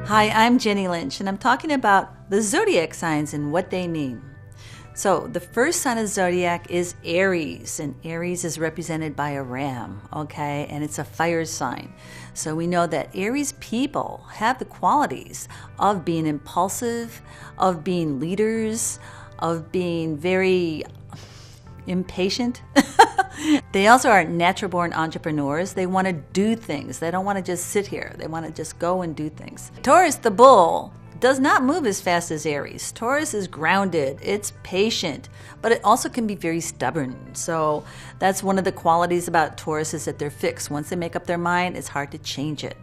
Hi, I'm Jenny Lynch, and I'm talking about the zodiac signs and what they mean. So the first sign of the zodiac is Aries, and Aries is represented by a ram, okay? And it's a fire sign. So we know that Aries people have the qualities of being impulsive, of being leaders, of being very impatient. They also are natural-born entrepreneurs. They want to do things. They don't want to just sit here. They want to just go and do things. Taurus, the bull, does not move as fast as Aries. Taurus is grounded. It's patient, but it also can be very stubborn. So that's one of the qualities about Taurus, is that they're fixed. Once they make up their mind, it's hard to change it.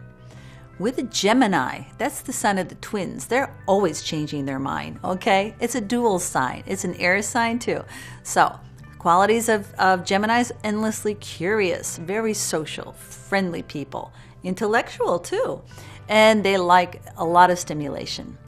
With a Gemini, that's the sign of the twins. They're always changing their mind, okay? It's a dual sign. It's an air sign too. So qualities of Geminis: endlessly curious, very social, friendly people, intellectual too, and they like a lot of stimulation.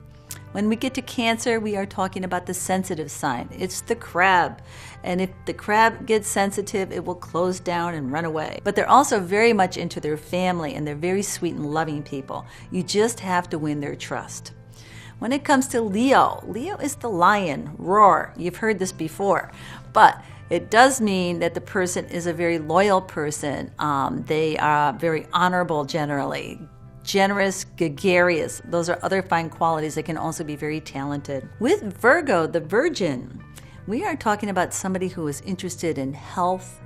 When we get to Cancer, we are talking about the sensitive sign. It's the crab, and if the crab gets sensitive, it will close down and run away. But they're also very much into their family, and they're very sweet and loving people. You just have to win their trust. When it comes to Leo, Leo is the lion, roar. You've heard this before, but it does mean that the person is a very loyal person. They are very honorable generally, generous, gregarious. Those are other fine qualities. They can also be very talented. With Virgo, the virgin, we are talking about somebody who is interested in health,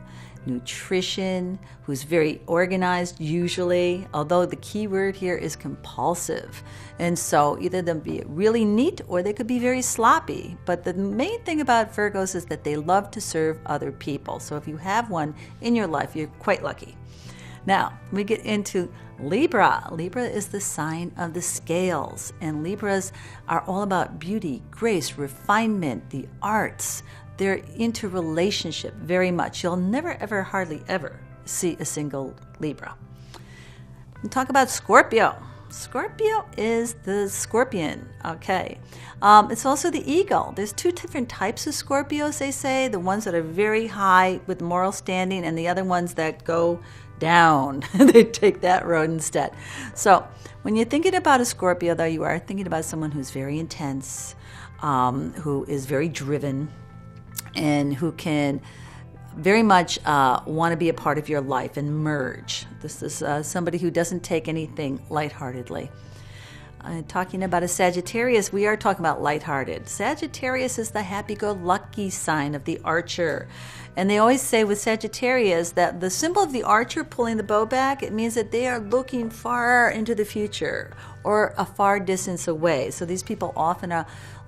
nutrition, who's very organized usually, although the key word here is compulsive. And so either they'll be really neat or they could be very sloppy. But the main thing about Virgos is that they love to serve other people. So if you have one in your life, you're quite lucky. Now, we get into Libra. Libra is the sign of the scales, and Libras are all about beauty, grace, refinement, the arts. They're into relationship very much. You'll never, ever, hardly ever see a single Libra. We talk about Scorpio. Scorpio is the scorpion, okay. It's also the eagle. There's two different types of Scorpios, they say. The ones that are very high with moral standing, and the other ones that go down. They take that road instead. So when you're thinking about a Scorpio, though, you are thinking about someone who's very intense, who is very driven, and who can very much want to be a part of your life and merge. This is somebody who doesn't take anything lightheartedly. Talking about a Sagittarius, we are talking about lighthearted. Sagittarius is the happy-go-lucky sign of the archer. And they always say with Sagittarius that the symbol of the archer pulling the bow back, it means that they are looking far into the future or a far distance away. So these people often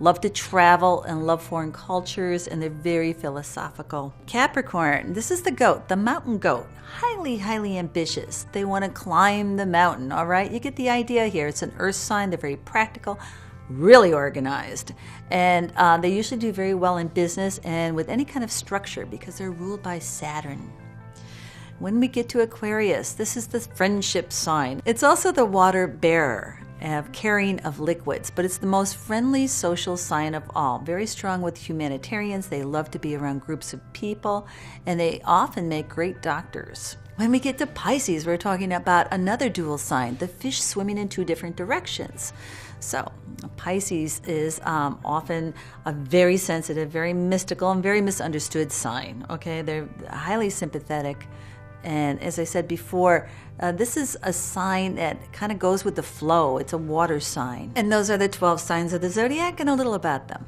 love to travel and love foreign cultures, and they're very philosophical. Capricorn, this is the goat, the mountain goat. Highly, highly ambitious. They want to climb the mountain, all right? You get the idea here. It's an earth sign. They're very practical, really organized. And they usually do very well in business and with any kind of structure because they're ruled by Saturn. When we get to Aquarius, this is the friendship sign. It's also the water bearer, of carrying of liquids, but it's the most friendly social sign of all. Very strong with humanitarians. They love to be around groups of people, and they often make great doctors. When we get to Pisces, we're talking about another dual sign, the fish swimming in two different directions. So Pisces is often a very sensitive, very mystical, and very misunderstood sign. Okay, they're highly sympathetic. And as I said before, this is a sign that kind of goes with the flow. It's a water sign. And those are the 12 signs of the zodiac and a little about them.